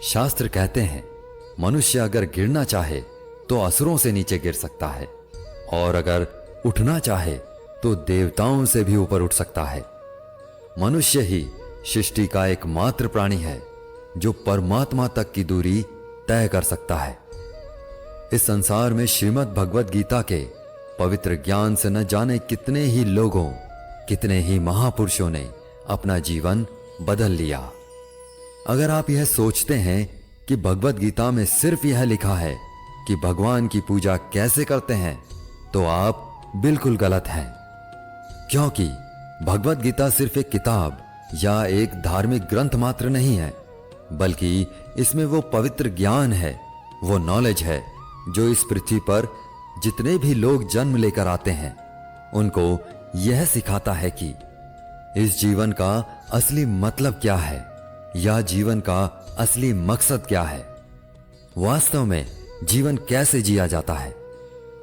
शास्त्र कहते हैं मनुष्य अगर गिरना चाहे तो असुरों से नीचे गिर सकता है, और अगर उठना चाहे तो देवताओं से भी ऊपर उठ सकता है। मनुष्य ही सृष्टि का एकमात्र प्राणी है जो परमात्मा तक की दूरी तय कर सकता है। इस संसार में श्रीमद् भगवद गीता के पवित्र ज्ञान से न जाने कितने ही लोगों, कितने ही महापुरुषों ने अपना जीवन बदल लिया। अगर आप यह सोचते हैं कि भगवद गीता में सिर्फ यह लिखा है कि भगवान की पूजा कैसे करते हैं, तो आप बिल्कुल गलत हैं। क्योंकि भगवद गीता सिर्फ एक किताब या एक धार्मिक ग्रंथ मात्र नहीं है, बल्कि इसमें वो पवित्र ज्ञान है, वो नॉलेज है जो इस पृथ्वी पर जितने भी लोग जन्म लेकर आते हैं उनको यह सिखाता है कि इस जीवन का असली मतलब क्या है या जीवन का असली मकसद क्या है। वास्तव में जीवन कैसे जिया जाता है,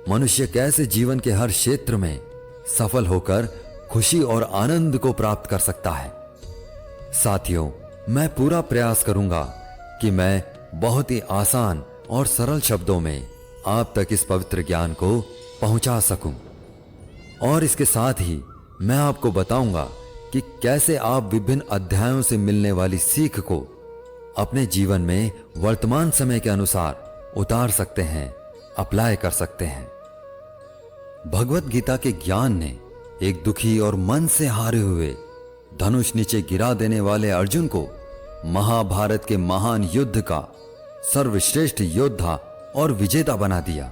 मनुष्य कैसे जीवन के हर क्षेत्र में सफल होकर खुशी और आनंद को प्राप्त कर सकता है। साथियों, मैं पूरा प्रयास करूंगा कि मैं बहुत ही आसान और सरल शब्दों में आप तक इस पवित्र ज्ञान को पहुंचा सकूं, और इसके साथ ही मैं आपको बताऊंगा कि कैसे आप विभिन्न अध्यायों से मिलने वाली सीख को अपने जीवन में वर्तमान समय के अनुसार उतार सकते हैं, अप्लाई कर सकते हैं। भगवत गीता के ज्ञान ने एक दुखी और मन से हारे हुए, धनुष नीचे गिरा देने वाले अर्जुन को महाभारत के महान युद्ध का सर्वश्रेष्ठ योद्धा और विजेता बना दिया।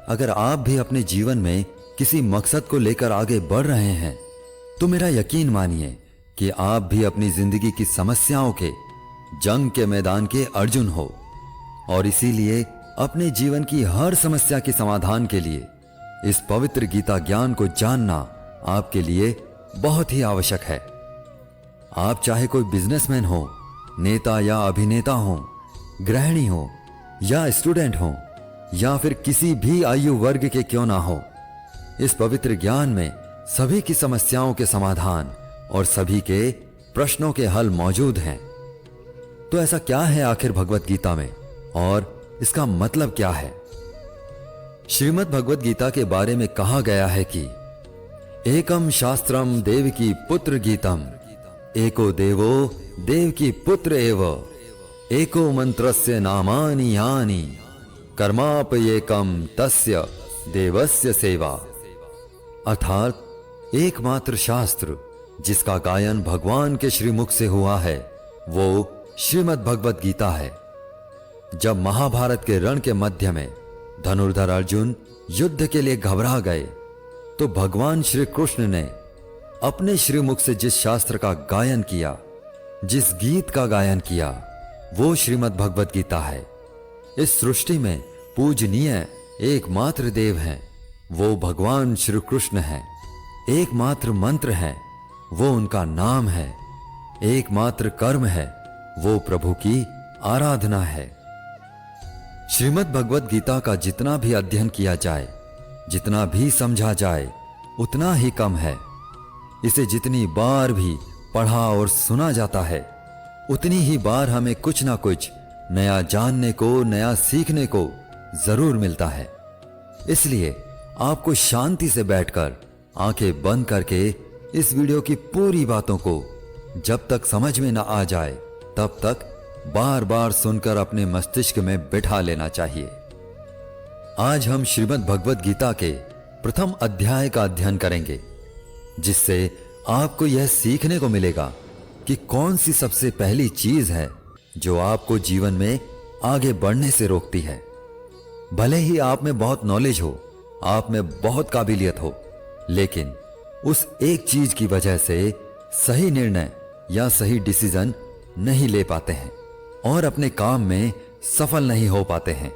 अगर आप भी अपने जीवन में किसी मकसद को लेकर आगे बढ़ रहे हैं तो मेरा यकीन मानिए कि आप भी अपनी जिंदगी की समस्याओं के जंग के मैदान के अर्जुन हो, और इसीलिए अपने जीवन की हर समस्या के समाधान के लिए इस पवित्र गीता ज्ञान को जानना आपके लिए बहुत ही आवश्यक है। आप चाहे कोई बिजनेसमैन हो, नेता या अभिनेता हो, गृहिणी हो या स्टूडेंट हो, या फिर किसी भी आयु वर्ग के क्यों ना हो, इस पवित्र ज्ञान में सभी की समस्याओं के समाधान और सभी के प्रश्नों के हल मौजूद हैं। तो ऐसा क्या है आखिर भगवत गीता में, और इसका मतलब क्या है? श्रीमद् भगवत गीता के बारे में कहा गया है कि एकम शास्त्रम देवकी पुत्र गीतम, एको देवो देवकी पुत्र एव, एको मंत्रस्य नामानि यानि, कर्मापयेकम तस्य देवस्य सेवा। अर्थात एकमात्र शास्त्र जिसका गायन भगवान के श्रीमुख से हुआ है वो श्रीमद् भगवत गीता है। जब महाभारत के रण के मध्य में धनुर्धर अर्जुन युद्ध के लिए घबरा गए तो भगवान श्री कृष्ण ने अपने श्रीमुख से जिस शास्त्र का गायन किया, जिस गीत का गायन किया, वो श्रीमद् भगवत गीता है। इस सृष्टि में पूजनीय एकमात्र देव हैं, वो भगवान श्री कृष्ण हैं। एकमात्र मंत्र है, वो उनका नाम है। एकमात्र कर्म है, वो प्रभु की आराधना है। श्रीमद् भगवत गीता का जितना भी अध्ययन किया जाए, जितना भी समझा जाए, उतना ही कम है। इसे जितनी बार भी पढ़ा और सुना जाता है, उतनी ही बार हमें कुछ ना कुछ नया जानने को, नया सीखने को जरूर मिलता है। इसलिए आपको शांति से बैठकर आंखें बंद करके इस वीडियो की पूरी बातों को जब तक समझ में ना आ जाए तब तक बार बार सुनकर अपने मस्तिष्क में बिठा लेना चाहिए। आज हम श्रीमद् भगवत गीता के प्रथम अध्याय का अध्ययन करेंगे, जिससे आपको यह सीखने को मिलेगा कि कौन सी सबसे पहली चीज है जो आपको जीवन में आगे बढ़ने से रोकती है। भले ही आप में बहुत नॉलेज हो, आप में बहुत काबिलियत हो, लेकिन उस एक चीज की वजह से सही निर्णय या सही डिसीजन नहीं ले पाते हैं और अपने काम में सफल नहीं हो पाते हैं।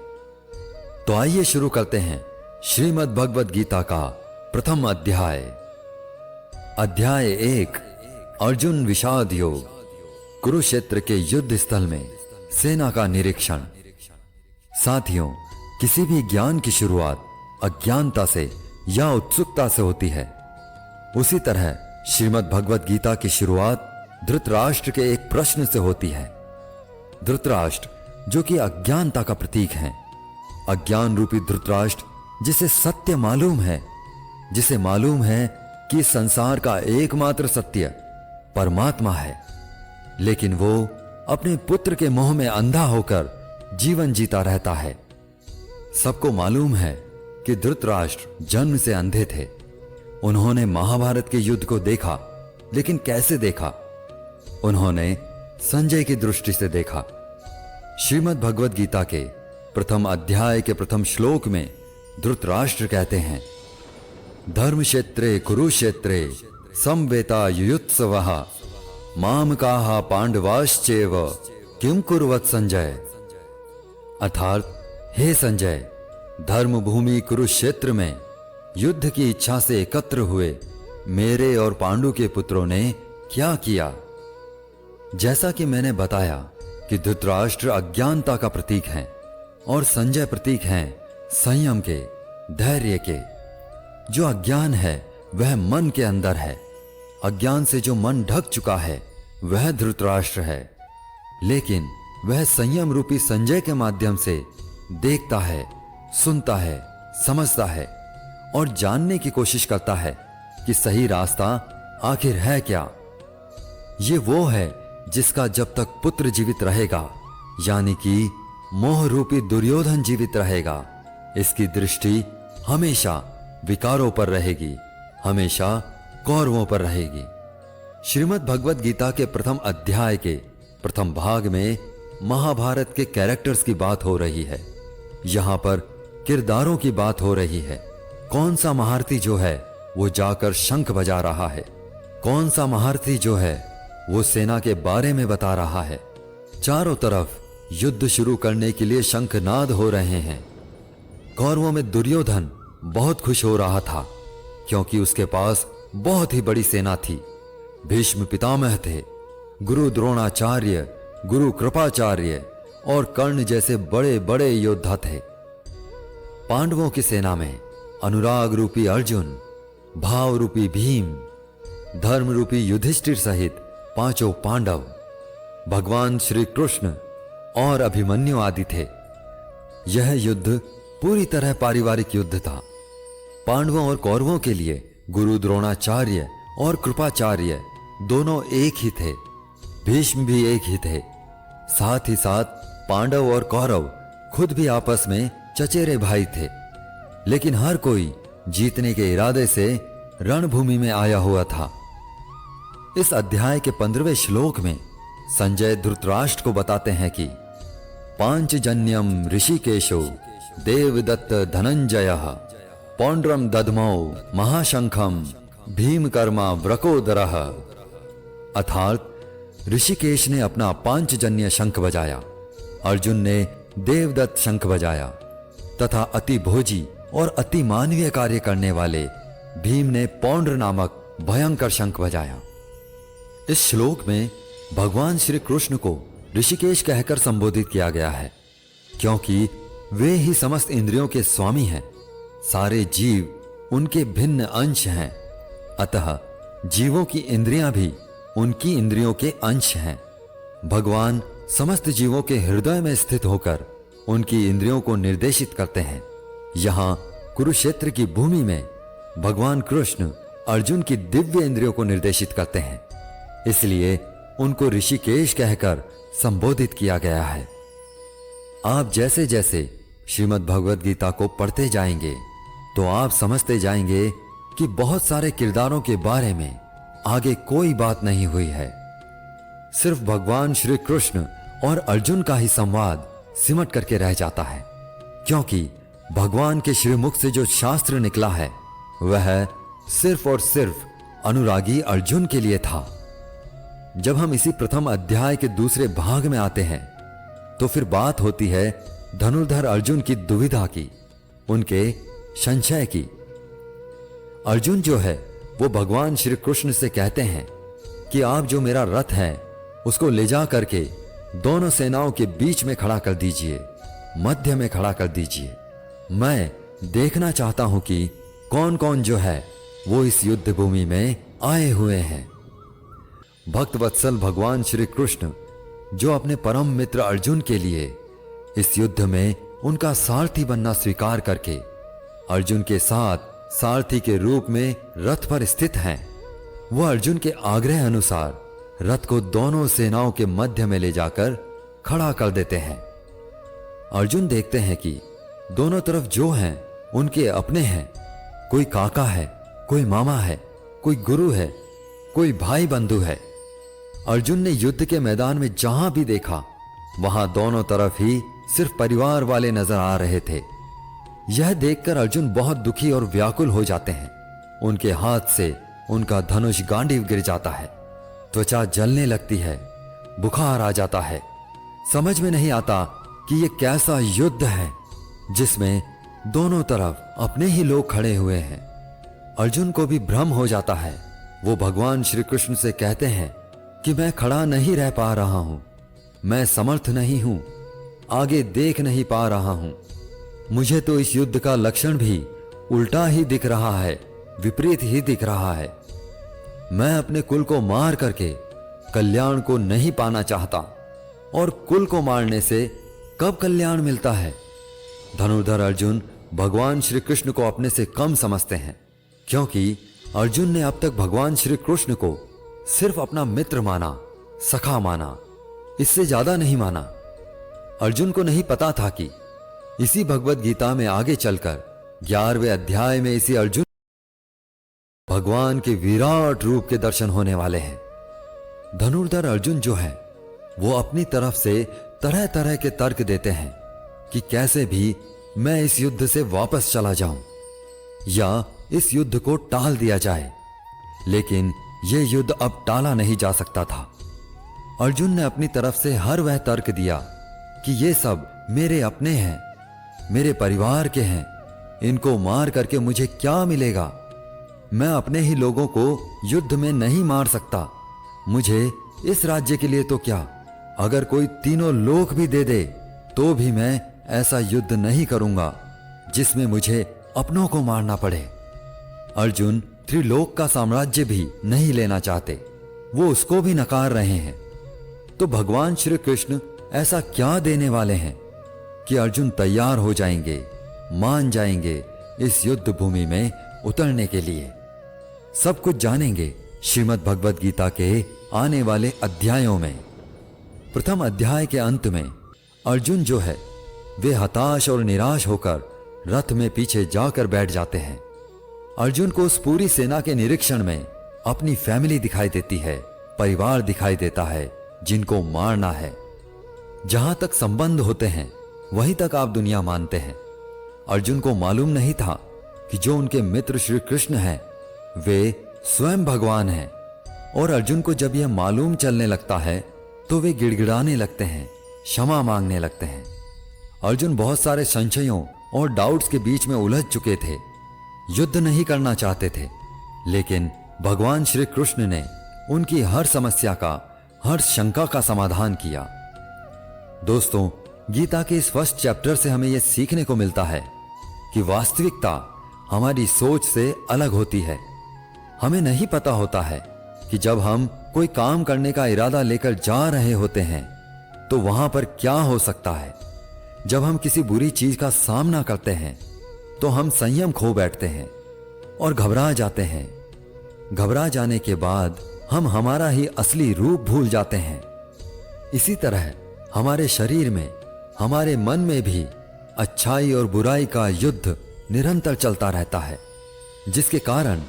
तो आइए शुरू करते हैं श्रीमद् भगवत गीता का प्रथम अध्याय। अध्याय 1, अर्जुन विषाद योग। कुरुक्षेत्र के युद्ध स्थल में सेना का निरीक्षण। साथियों, किसी भी ज्ञान की शुरुआत अज्ञानता से या उत्सुकता से होती है। उसी तरह श्रीमद् भगवत गीता की शुरुआत धृतराष्ट्र के एक प्रश्न से होती है। धृतराष्ट्र जो कि अज्ञानता का प्रतीक है, अज्ञान रूपी धृतराष्ट्र जिसे सत्य मालूम है, जिसे मालूम है कि संसार का एकमात्र सत्य परमात्मा है, लेकिन वो अपने पुत्र के मोह में अंधा होकर जीवन जीता रहता है। सबको मालूम है कि धृतराष्ट्र जन्म से अंधे थे। उन्होंने महाभारत के युद्ध को देखा, लेकिन कैसे देखा? उन्होंने संजय की दृष्टि से देखा। श्रीमद् भगवद गीता के प्रथम अध्याय के प्रथम श्लोक में धृतराष्ट्र कहते हैं, धर्म क्षेत्रे कुरुक्षेत्रे समवेता युयुत्सवः मामकाः पांडवाश्चैव किम कुर्वत संजय। अर्थात, हे संजय, धर्म भूमि कुरुक्षेत्र में युद्ध की इच्छा से एकत्र हुए मेरे और पांडु के पुत्रों ने क्या किया? जैसा कि मैंने बताया कि धृतराष्ट्र अज्ञानता का प्रतीक हैं और संजय प्रतीक हैं संयम के, धैर्य के। जो अज्ञान है वह मन के अंदर है। अज्ञान से जो मन ढक चुका है वह धृतराष्ट्र है, लेकिन वह संयम रूपी संजय के माध्यम से देखता है, सुनता है, समझता है और जानने की कोशिश करता है कि सही रास्ता आखिर है क्या। ये वो है जिसका जब तक पुत्र जीवित रहेगा, यानी कि मोह रूपी दुर्योधन जीवित रहेगा, इसकी दृष्टि हमेशा विकारों पर रहेगी, हमेशा कौरवों पर रहेगी। श्रीमद् भगवद गीता के प्रथम अध्याय के प्रथम भाग में महाभारत के कैरेक्टर्स की बात हो रही है। यहां पर किरदारों की बात हो रही है। कौन सा महारथी जो है वो जाकर शंख बजा रहा है, कौन सा महारथी जो है वो सेना के बारे में बता रहा है। चारों तरफ युद्ध शुरू करने के लिए शंखनाद हो रहे हैं। कौरवों में दुर्योधन बहुत खुश हो रहा था क्योंकि उसके पास बहुत ही बड़ी सेना थी। भीष्म पितामह थे, गुरु द्रोणाचार्य, गुरु कृपाचार्य और कर्ण जैसे बड़े बड़े योद्धा थे। पांडवों की सेना में अनुराग रूपी अर्जुन, भाव रूपी भीम, धर्म रूपी युधिष्ठिर सहित पांचों पांडव, भगवान श्री कृष्ण और अभिमन्यु आदि थे। यह युद्ध पूरी तरह पारिवारिक युद्ध था। पांडवों और कौरवों के लिए गुरु द्रोणाचार्य और कृपाचार्य दोनों एक ही थे, भीष्म भी एक ही थे। साथ ही साथ पांडव और कौरव खुद भी आपस में चचेरे भाई थे, लेकिन हर कोई जीतने के इरादे से रणभूमि में आया हुआ था। इस अध्याय के 15वें श्लोक में संजय धृतराष्ट्र को बताते हैं कि पांचजन्यम ऋषिकेशो देवदत्त धनंजयः पौंड्रम दधमौ महाशंखम भीमकर्मा व्रकोदरः। अर्थात ऋषिकेश ने अपना पांचजन्य शंख बजाया, अर्जुन ने देवदत्त शंख बजाया तथा अति भोजी और अति मानवीय कार्य करने वाले भीम ने पौंड्र नामक भयंकर शंख बजाया। इस श्लोक में भगवान श्री कृष्ण को ऋषिकेश कहकर संबोधित किया गया है क्योंकि वे ही समस्त इंद्रियों के स्वामी हैं। सारे जीव उनके भिन्न अंश हैं, अतः जीवों की इंद्रियां भी उनकी इंद्रियों के अंश हैं। भगवान समस्त जीवों के हृदय में स्थित होकर उनकी इंद्रियों को निर्देशित करते हैं। यहां कुरुक्षेत्र की भूमि में भगवान कृष्ण अर्जुन की दिव्य इंद्रियों को निर्देशित करते हैं, इसलिए उनको ऋषिकेश कहकर संबोधित किया गया है। आप जैसे जैसे श्रीमद् भगवद गीता को पढ़ते जाएंगे तो आप समझते जाएंगे कि बहुत सारे किरदारों के बारे में आगे कोई बात नहीं हुई है। सिर्फ भगवान श्री कृष्ण और अर्जुन का ही संवाद सिमट करके रह जाता है, क्योंकि भगवान के श्रीमुख से जो शास्त्र निकला है वह सिर्फ और सिर्फ अनुरागी अर्जुन के लिए था। जब हम इसी प्रथम अध्याय के दूसरे भाग में आते हैं तो फिर बात होती है धनुर्धर अर्जुन की दुविधा की, उनके संशय की। अर्जुन जो है वो भगवान श्री कृष्ण से कहते हैं कि आप जो मेरा रथ है उसको ले जा करके दोनों सेनाओं के बीच में खड़ा कर दीजिए, मध्य में खड़ा कर दीजिए। मैं देखना चाहता हूं कि कौन कौन जो है वो इस युद्ध भूमि में आए हुए हैं। भक्त वत्सल भगवान श्री कृष्ण जो अपने परम मित्र अर्जुन के लिए इस युद्ध में उनका सारथी बनना स्वीकार करके अर्जुन के साथ सारथी के रूप में रथ पर स्थित हैं, वह अर्जुन के आग्रह अनुसार रथ को दोनों सेनाओं के मध्य में ले जाकर खड़ा कर देते हैं। अर्जुन देखते हैं कि दोनों तरफ जो हैं उनके अपने हैं। कोई काका है, कोई मामा है, कोई गुरु है, कोई भाई बंधु है। अर्जुन ने युद्ध के मैदान में जहां भी देखा वहां दोनों तरफ ही सिर्फ परिवार वाले नजर आ रहे थे। यह देखकर अर्जुन बहुत दुखी और व्याकुल हो जाते हैं। उनके हाथ से उनका धनुष गांडीव गिर जाता है, त्वचा जलने लगती है, बुखार आ जाता है। समझ में नहीं आता कि यह कैसा युद्ध है जिसमें दोनों तरफ अपने ही लोग खड़े हुए हैं। अर्जुन को भी भ्रम हो जाता है। वो भगवान श्री कृष्ण से कहते हैं कि मैं खड़ा नहीं रह पा रहा हूं, मैं समर्थ नहीं हूं, आगे देख नहीं पा रहा हूं। मुझे तो इस युद्ध का लक्षण भी उल्टा ही दिख रहा है, विपरीत ही दिख रहा है। मैं अपने कुल को मार करके कल्याण को नहीं पाना चाहता, और कुल को मारने से कब कल्याण मिलता है। धनुर्धर अर्जुन भगवान श्री कृष्ण को अपने से कम समझते हैं, क्योंकि अर्जुन ने अब तक भगवान श्री कृष्ण को सिर्फ अपना मित्र माना, सखा माना, इससे ज्यादा नहीं माना। अर्जुन को नहीं पता था कि इसी भगवत गीता में आगे चलकर 11वें अध्याय में इसी अर्जुन भगवान के विराट रूप के दर्शन होने वाले हैं। धनुर्धर अर्जुन जो है वो अपनी तरफ से तरह तरह के तर्क देते हैं कि कैसे भी मैं इस युद्ध से वापस चला जाऊं या इस युद्ध को टाल दिया जाए, लेकिन यह युद्ध अब टाला नहीं जा सकता था। अर्जुन ने अपनी तरफ से हर वह तर्क दिया कि ये सब मेरे अपने हैं, मेरे परिवार के हैं, इनको मार करके मुझे क्या मिलेगा। मैं अपने ही लोगों को युद्ध में नहीं मार सकता, मुझे इस राज्य के लिए तो क्या, अगर कोई तीनों लोक भी दे दे तो भी मैं ऐसा युद्ध नहीं करूंगा जिसमें मुझे अपनों को मारना पड़े। अर्जुन त्रिलोक का साम्राज्य भी नहीं लेना चाहते, वो उसको भी नकार रहे हैं। तो भगवान श्री कृष्ण ऐसा क्या देने वाले हैं कि अर्जुन तैयार हो जाएंगे, मान जाएंगे इस युद्ध भूमि में उतरने के लिए। सब कुछ जानेंगे श्रीमद् भगवद गीता के आने वाले अध्यायों में। प्रथम अध्याय के अंत में अर्जुन जो है वे हताश और निराश होकर रथ में पीछे जाकर बैठ जाते हैं। अर्जुन को उस पूरी सेना के निरीक्षण में अपनी फैमिली दिखाई देती है, परिवार दिखाई देता है जिनको मारना है। जहां तक संबंध होते हैं वहीं तक आप दुनिया मानते हैं। अर्जुन को मालूम नहीं था कि जो उनके मित्र श्री कृष्ण हैं वे स्वयं भगवान हैं, और अर्जुन को जब यह मालूम चलने लगता है तो वे गिड़गिड़ाने लगते हैं, क्षमा मांगने लगते हैं। अर्जुन बहुत सारे संशयों और डाउट्स के बीच में उलझ चुके थे, युद्ध नहीं करना चाहते थे, लेकिन भगवान श्री कृष्ण ने उनकी हर समस्या का, हर शंका का समाधान किया। दोस्तों, गीता के इस फर्स्ट चैप्टर से हमें यह सीखने को मिलता है कि वास्तविकता हमारी सोच से अलग होती है। हमें नहीं पता होता है कि जब हम कोई काम करने का इरादा लेकर जा रहे होते हैं तो वहां पर क्या हो सकता है। जब हम किसी बुरी चीज का सामना करते हैं तो हम संयम खो बैठते हैं और घबरा जाते हैं। घबरा जाने के बाद हम हमारा ही असली रूप भूल जाते हैं। इसी तरह हमारे शरीर में, हमारे मन में भी अच्छाई और बुराई का युद्ध निरंतर चलता रहता है, जिसके कारण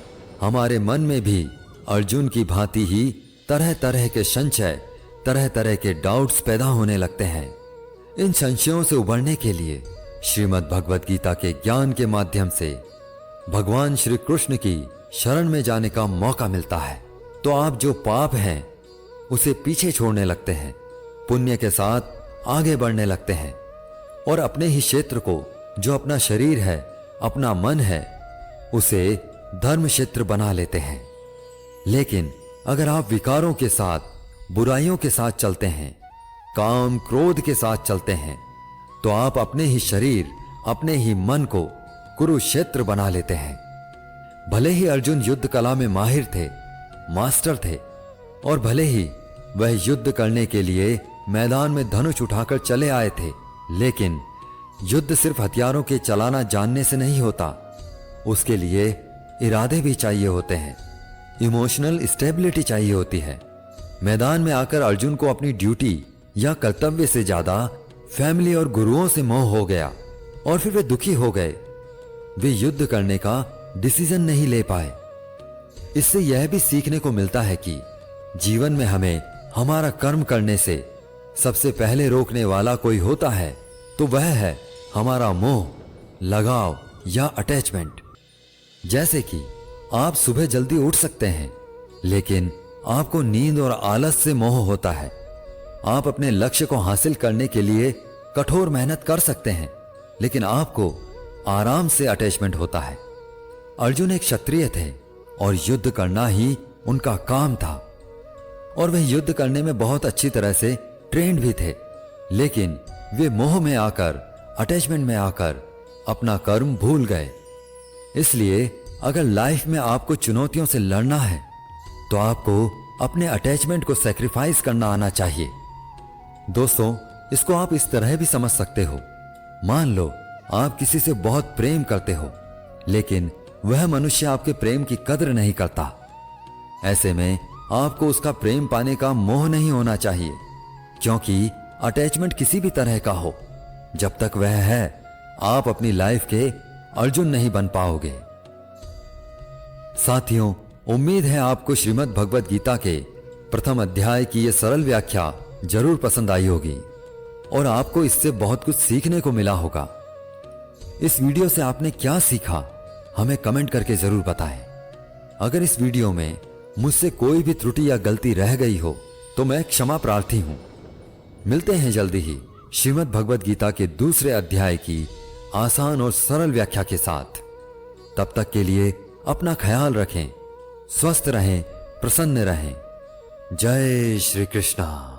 हमारे मन में भी अर्जुन की भांति ही तरह तरह के संशय, तरह तरह के डाउट्स पैदा होने लगते हैं। इन संशयों से उबरने के लिए श्रीमद् भगवद गीता के ज्ञान के माध्यम से भगवान श्री कृष्ण की शरण में जाने का मौका मिलता है। तो आप जो पाप हैं उसे पीछे छोड़ने लगते हैं, पुण्य के साथ आगे बढ़ने लगते हैं, और अपने ही क्षेत्र को, जो अपना शरीर है, अपना मन है, उसे धर्म क्षेत्र बना लेते हैं। लेकिन अगर आप विकारों के साथ, बुराइयों के साथ चलते हैं, काम क्रोध के साथ चलते हैं, तो आप अपने ही शरीर, अपने ही मन को कुरुक्षेत्र बना लेते हैं। भले ही अर्जुन युद्ध कला में माहिर थे, मास्टर थे, और भले ही वह युद्ध करने के लिए मैदान में धनुष उठाकर चले आए थे, लेकिन युद्ध सिर्फ हथियारों के चलाना जानने से नहीं होता, उसके लिए इरादे भी चाहिए होते हैं, इमोशनल स्टेबिलिटी चाहिए होती है। मैदान में आकर अर्जुन को अपनी ड्यूटी या कर्तव्य से ज्यादा फैमिली और गुरुओं से मोह हो गया और फिर वे दुखी हो गए। वे युद्ध करने का डिसीजन नहीं ले पाए। इससे यह भी सीखने को मिलता है कि जीवन में हमें हमारा कर्म करने से सबसे पहले रोकने वाला कोई होता है तो वह है हमारा मोह, लगाव या अटैचमेंट। जैसे कि आप सुबह जल्दी उठ सकते हैं, लेकिन आपको नींद और आलस से मोह होता है। आप अपने लक्ष्य को हासिल करने के लिए कठोर मेहनत कर सकते हैं, लेकिन आपको आराम से अटैचमेंट होता है। अर्जुन एक क्षत्रिय थे और युद्ध करना ही उनका काम था और वे युद्ध करने में बहुत अच्छी तरह से ट्रेंड भी थे, लेकिन वे मोह में आकर, अटैचमेंट में आकर अपना कर्म भूल गए। इसलिए अगर लाइफ में आपको चुनौतियों से लड़ना है तो आपको अपने अटैचमेंट को सैक्रिफाइस करना आना चाहिए। दोस्तों, इसको आप इस तरह भी समझ सकते हो। मान लो आप किसी से बहुत प्रेम करते हो, लेकिन वह मनुष्य आपके प्रेम की कदर नहीं करता। ऐसे में आपको उसका प्रेम पाने का मोह नहीं होना चाहिए, क्योंकि अटैचमेंट किसी भी तरह का हो, जब तक वह है आप अपनी लाइफ के अर्जुन नहीं बन पाओगे। साथियों, उम्मीद है आपको श्रीमद् भगवद गीता के प्रथम अध्याय की यह सरल व्याख्या जरूर पसंद आई होगी और आपको इससे बहुत कुछ सीखने को मिला होगा। इस वीडियो से आपने क्या सीखा हमें कमेंट करके जरूर बताएं। अगर इस वीडियो में मुझसे कोई भी त्रुटि या गलती रह गई हो तो मैं क्षमा प्रार्थी हूं। मिलते हैं जल्दी ही श्रीमद् भगवद गीता के दूसरे अध्याय की आसान और सरल व्याख्या के साथ। तब तक के लिए अपना ख्याल रखें, स्वस्थ रहें, प्रसन्न रहें। जय श्री कृष्णा।